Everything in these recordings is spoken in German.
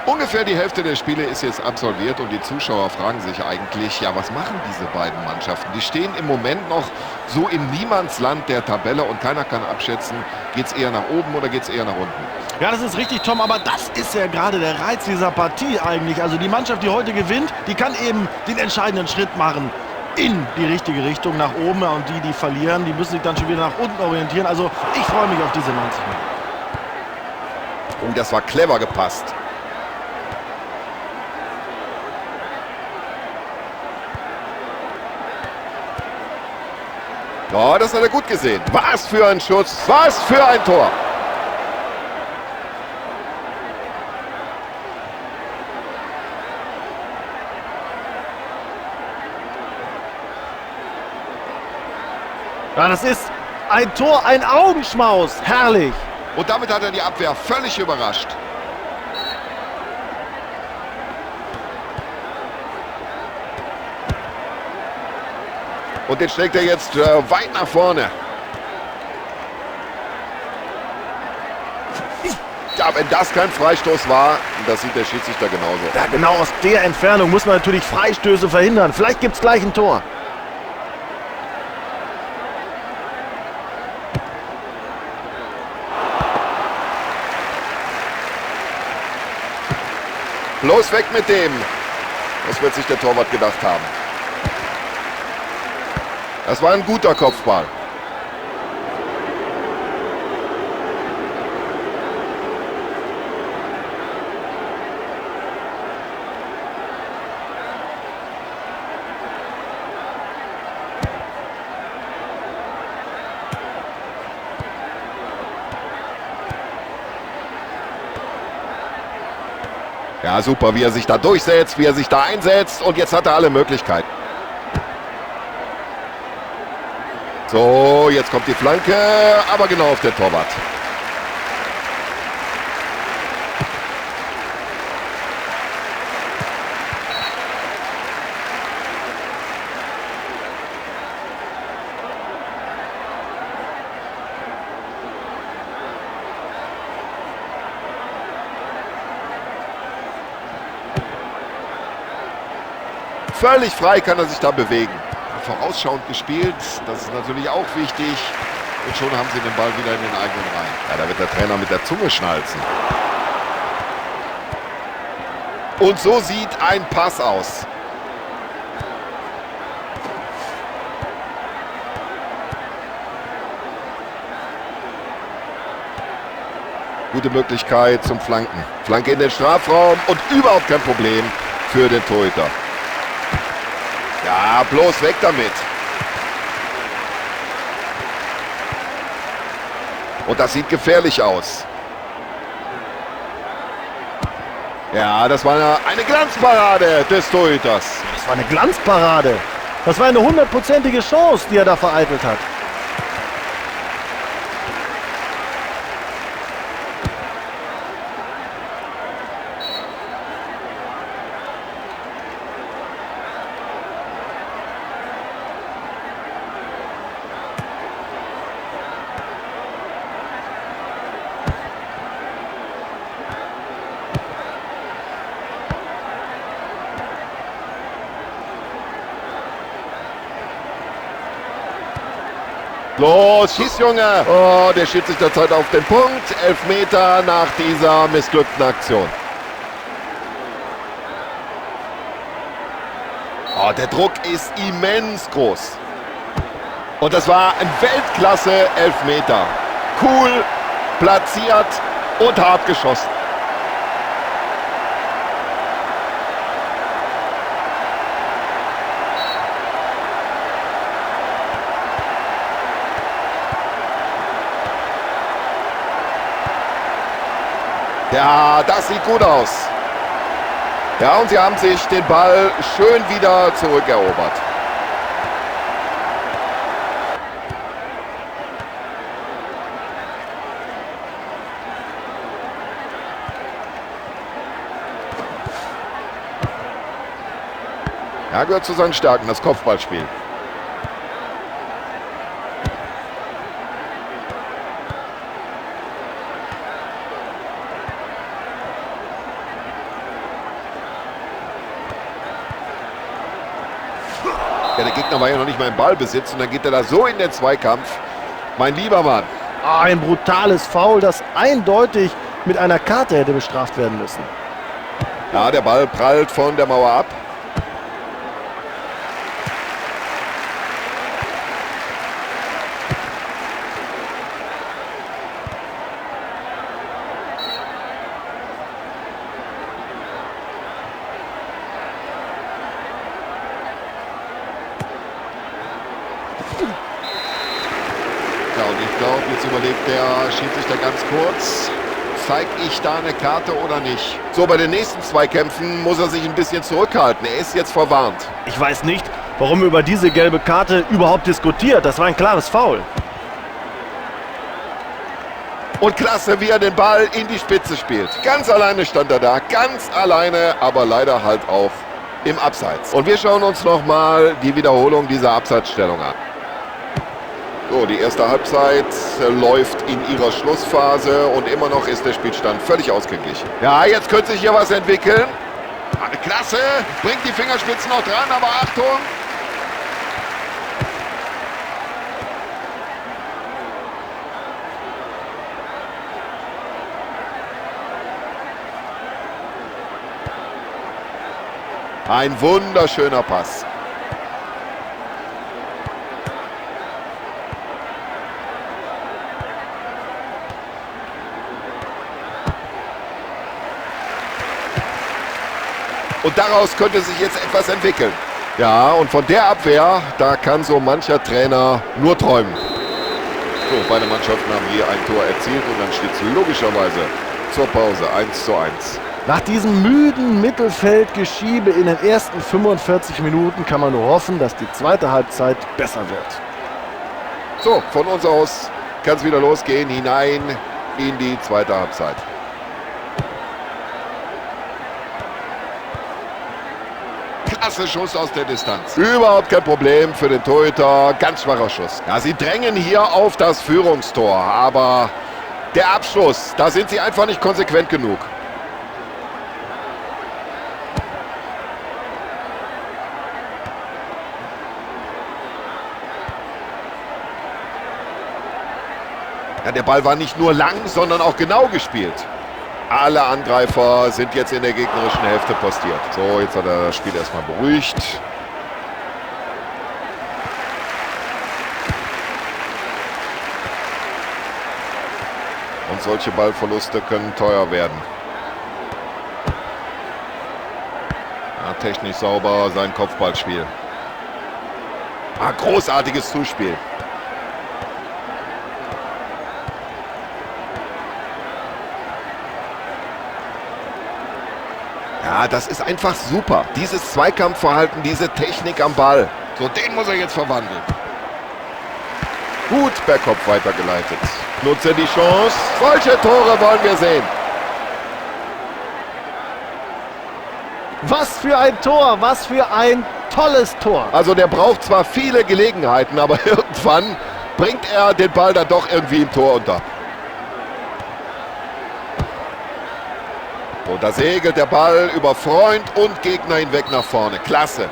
Ungefähr die Hälfte der Spiele ist jetzt absolviert und die Zuschauer fragen sich eigentlich, ja, was machen diese beiden Mannschaften? Die stehen im Moment noch so im Niemandsland der Tabelle und keiner kann abschätzen, geht es eher nach oben oder geht es eher nach unten. Ja, das ist richtig, Tom, aber das ist ja gerade der Reiz dieser Partie eigentlich. Also die Mannschaft, die heute gewinnt, die kann eben den entscheidenden Schritt machen in die richtige Richtung, nach oben. Und die verlieren, die müssen sich dann schon wieder nach unten orientieren. Also ich freue mich auf diese 90 Minuten. Oh, das war clever gepasst. Oh, das hat er gut gesehen. Was für ein Schuss, was für ein Tor. Ja, das ist ein Tor, ein Augenschmaus. Herrlich. Und damit hat er die Abwehr völlig überrascht. Und den schlägt er jetzt weit nach vorne. Ja, wenn das kein Freistoß war, das sieht der Schiedsrichter genauso. Ja, genau aus der Entfernung muss man natürlich Freistöße verhindern. Vielleicht gibt es gleich ein Tor. Bloß weg mit dem. Das wird sich der Torwart gedacht haben. Das war ein guter Kopfball. Ja, super, wie er sich da durchsetzt, wie er sich da einsetzt. Und jetzt hat er alle Möglichkeiten. So, jetzt kommt die Flanke, aber genau auf den Torwart. Völlig frei kann er sich da bewegen. Vorausschauend gespielt, das ist natürlich auch wichtig. Und schon haben sie den Ball wieder in den eigenen Reihen. Ja, da wird der Trainer mit der Zunge schnalzen. Und so sieht ein Pass aus. Gute Möglichkeit zum Flanken. Flanke in den Strafraum und überhaupt kein Problem für den Torhüter. Ja, bloß weg damit. Und das sieht gefährlich aus. Ja, das war eine Glanzparade des Torhüters. Das war eine Glanzparade. Das war eine 100%ige Chance, die er da vereitelt hat. Los, schieß, Junge! Oh, der Schiedsrichter zeigt auf den Punkt. 11 Meter nach dieser missglückten Aktion. Oh, der Druck ist immens groß. Und das war ein Weltklasse 11-Meter. Cool, platziert und hart geschossen. Ja, das sieht gut aus. Ja, und sie haben sich den Ball schön wieder zurückerobert. Ja, gehört zu seinen Stärken, das Kopfballspiel. Ja, der Gegner war ja noch nicht mal im Ballbesitz und dann geht er da so in den Zweikampf. Mein lieber Mann. Ein brutales Foul, das eindeutig mit einer Karte hätte bestraft werden müssen. Ja, der Ball prallt von der Mauer ab. Ja, und ich glaube, jetzt überlegt der Schiedsrichter ganz kurz, zeige ich da eine Karte oder nicht? So, bei den nächsten Zweikämpfen muss er sich ein bisschen zurückhalten. Er ist jetzt verwarnt. Ich weiß nicht, warum er über diese gelbe Karte überhaupt diskutiert. Das war ein klares Foul. Und klasse, wie er den Ball in die Spitze spielt. Ganz alleine stand er da, ganz alleine, aber leider halt auch im Abseits. Und wir schauen uns nochmal die Wiederholung dieser Abseitsstellung an. So, die erste Halbzeit läuft in ihrer Schlussphase und immer noch ist der Spielstand völlig ausgeglichen. Ja, jetzt könnte sich hier was entwickeln. Klasse, bringt die Fingerspitzen noch dran, aber Achtung. Ein wunderschöner Pass. Und daraus könnte sich jetzt etwas entwickeln. Ja, und von der Abwehr, da kann so mancher Trainer nur träumen. So, beide Mannschaften haben je ein Tor erzielt und dann steht es logischerweise zur Pause 1:1. Nach diesem müden Mittelfeldgeschiebe in den ersten 45 Minuten kann man nur hoffen, dass die zweite Halbzeit besser wird. So, von uns aus kann es wieder losgehen, hinein in die zweite Halbzeit. Klasse Schuss aus der Distanz. Überhaupt kein Problem für den Torhüter. Ganz schwacher Schuss. Ja, sie drängen hier auf das Führungstor. Aber der Abschluss, da sind sie einfach nicht konsequent genug. Ja, der Ball war nicht nur lang, sondern auch genau gespielt. Alle Angreifer sind jetzt in der gegnerischen Hälfte postiert. So, jetzt hat er das Spiel erstmal beruhigt. Und solche Ballverluste können teuer werden. Ja, technisch sauber sein Kopfballspiel. Großartiges Zuspiel. Ja, das ist einfach super. Dieses Zweikampfverhalten, diese Technik am Ball. So, den muss er jetzt verwandeln. Gut per Kopf weitergeleitet. Nutze die Chance. Solche Tore wollen wir sehen. Was für ein Tor, was für ein tolles Tor. Also der braucht zwar viele Gelegenheiten, aber irgendwann bringt er den Ball dann doch irgendwie im Tor unter. Und da segelt der Ball über Freund und Gegner hinweg nach vorne. Klasse.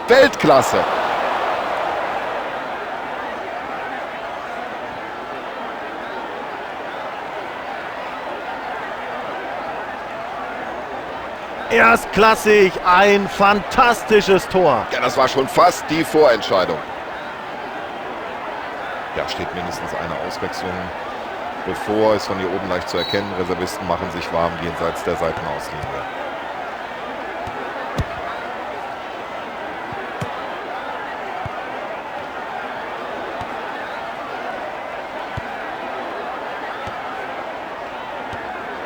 Weltklasse. Erstklassig, ein fantastisches Tor. Ja, das war schon fast die Vorentscheidung. Ja, steht mindestens eine Auswechslung bevor. Ist von hier oben leicht zu erkennen. Reservisten machen sich warm jenseits der Seitenauslinie.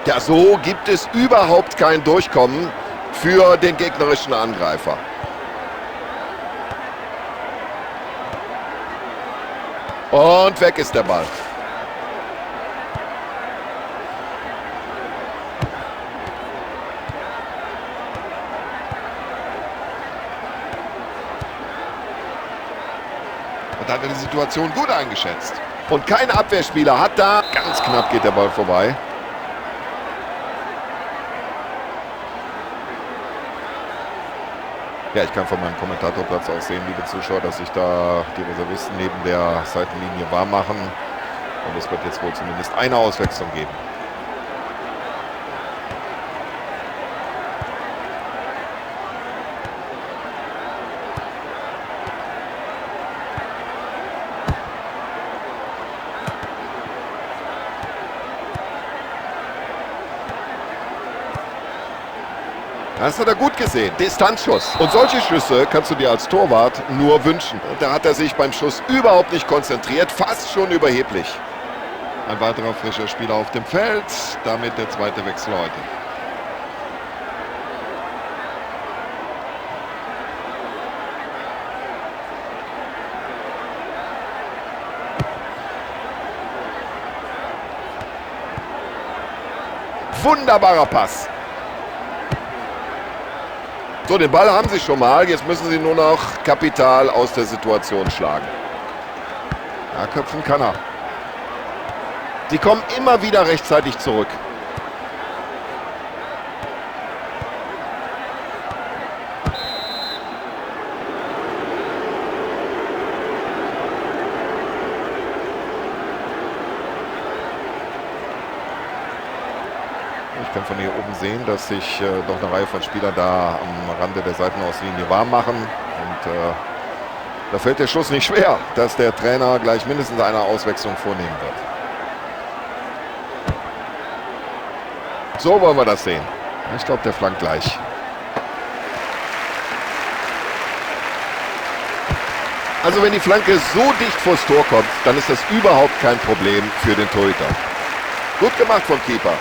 Ja, so gibt es überhaupt kein Durchkommen für den gegnerischen Angreifer. Und weg ist der Ball. hat er die Situation gut eingeschätzt. Und kein Abwehrspieler hat da, ganz knapp geht der Ball vorbei. Ja, ich kann von meinem Kommentatorplatz aus sehen, liebe Zuschauer, dass sich da die Reservisten neben der Seitenlinie warm machen. Und es wird jetzt wohl zumindest eine Auswechslung geben. Das hat er gut gesehen. Distanzschuss. Und solche Schüsse kannst du dir als Torwart nur wünschen. Und da hat er sich beim Schuss überhaupt nicht konzentriert. Fast schon überheblich. Ein weiterer frischer Spieler auf dem Feld. Damit der zweite Wechsel heute. Wunderbarer Pass. So, den Ball haben sie schon mal. Jetzt müssen sie nur noch Kapital aus der Situation schlagen. Ja, köpfen kann er. Sie kommen immer wieder rechtzeitig zurück. Ich kann von hier oben sehen, dass sich noch eine Reihe von Spielern da am Rande der Seitenauslinie warm machen. Und da fällt der Schuss nicht schwer, dass der Trainer gleich mindestens eine Auswechslung vornehmen wird. So wollen wir das sehen. Ich glaube, der flankt gleich. Also wenn die Flanke so dicht vors Tor kommt, dann ist das überhaupt kein Problem für den Torhüter. Gut gemacht vom Keeper.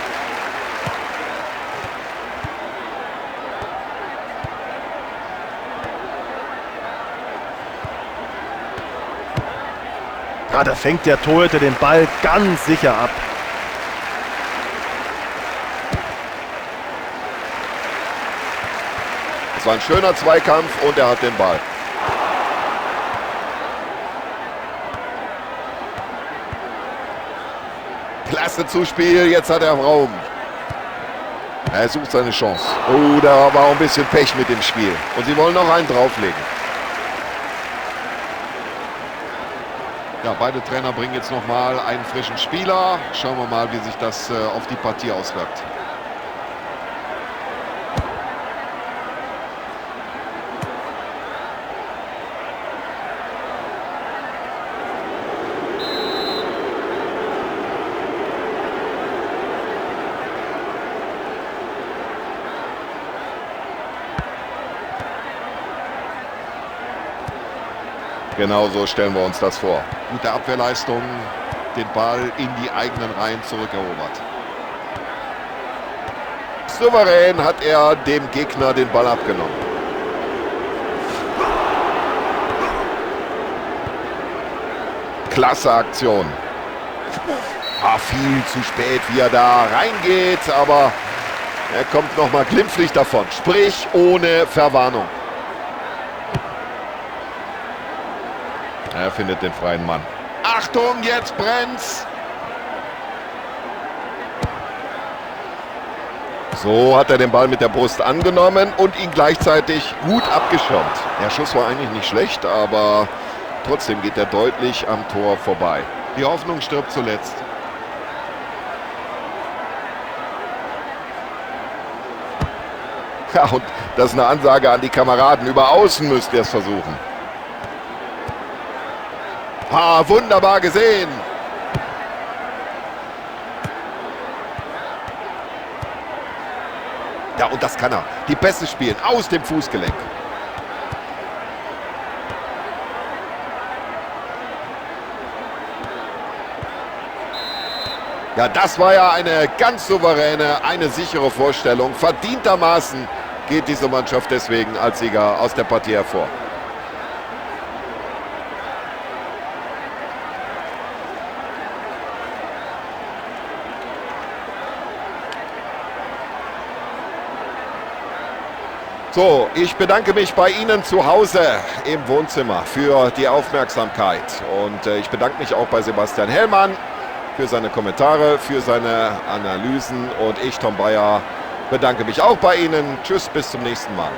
Ja, da fängt der Torhüter den Ball ganz sicher ab. Es war ein schöner Zweikampf und er hat den Ball. Klasse Zuspiel, jetzt hat er Raum. Er sucht seine Chance. Oh, da war auch ein bisschen Pech mit dem Spiel. Und sie wollen noch einen drauflegen. Ja, beide Trainer bringen jetzt nochmal einen frischen Spieler. Schauen wir mal, wie sich das auf die Partie auswirkt. Genau so stellen wir uns das vor. Gute Abwehrleistung, den Ball in die eigenen Reihen zurückerobert. Souverän hat er dem Gegner den Ball abgenommen. Klasse Aktion. Viel zu spät, wie er da reingeht, aber er kommt nochmal glimpflich davon. Sprich, ohne Verwarnung. Er findet den freien Mann. Achtung, jetzt brennt's! So hat er den Ball mit der Brust angenommen und ihn gleichzeitig gut abgeschirmt. Der Schuss war eigentlich nicht schlecht, aber trotzdem geht er deutlich am Tor vorbei. Die Hoffnung stirbt zuletzt. Ja, und das ist eine Ansage an die Kameraden. Über außen müsst ihr es versuchen. Wunderbar gesehen. Ja, und das kann er. Die Pässe spielen aus dem Fußgelenk. Ja, das war ja eine ganz souveräne, eine sichere Vorstellung. Verdientermaßen geht diese Mannschaft deswegen als Sieger aus der Partie hervor. So, ich bedanke mich bei Ihnen zu Hause im Wohnzimmer für die Aufmerksamkeit. Und ich bedanke mich auch bei Sebastian Hellmann für seine Kommentare, für seine Analysen. Und ich, Tom Bayer, bedanke mich auch bei Ihnen. Tschüss, bis zum nächsten Mal.